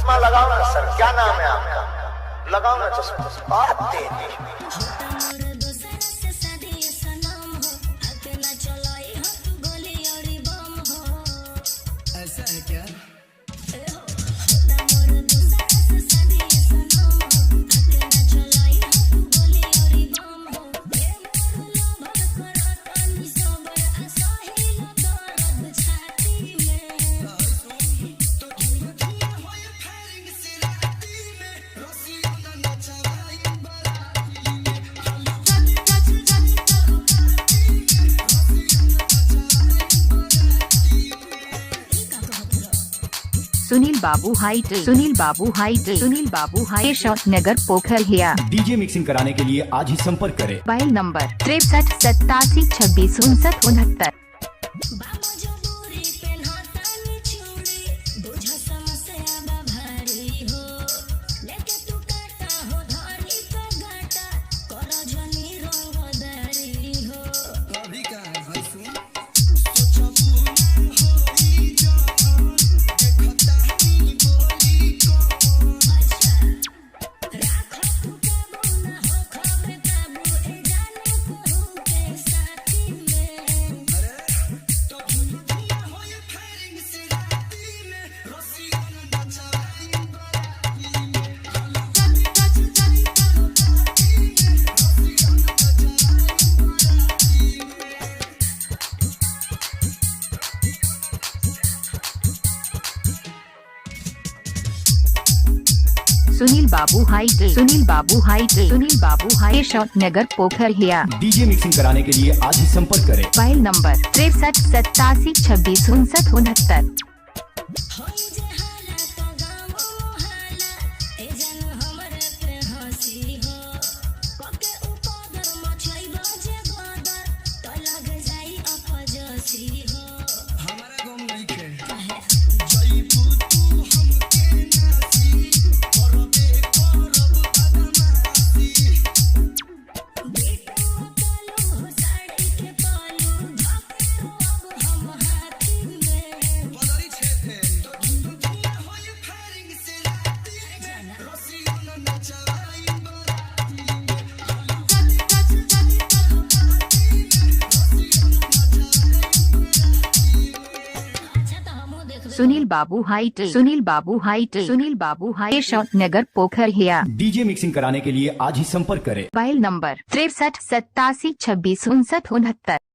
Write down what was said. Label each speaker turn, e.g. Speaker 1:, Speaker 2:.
Speaker 1: चश्मा लगाओ ना सर, क्या नाम है आपका? लगाओ ना चश्मा। बात तेरी
Speaker 2: ऐसा है क्या?
Speaker 3: सुनील बाबू हाइट, सुनील बाबू हाइट, सुनील बाबू हाइट, शॉट नगर पोखर हिया।
Speaker 4: डीजे मिक्सिंग कराने के लिए आज ही संपर्क करें।
Speaker 3: Mobile number 63 87 26 69 69। सुनील बाबू हाइट, सुनील बाबू हाइट, सुनील बाबू हाइट, शॉट नगर पोखर हिया।
Speaker 4: डीजे मिक्सिंग कराने के लिए आज ही संपर्क करें।
Speaker 3: Mobile number 63 87 26 69 69। सुनील बाबू हाइट, सुनील बाबू हाइट, सुनील बाबू हाइट, शॉट नगर पोखर हिया।
Speaker 4: डीजे मिक्सिंग कराने के लिए आज ही संपर्क करें।
Speaker 3: Mobile number 63 87 26 69 69।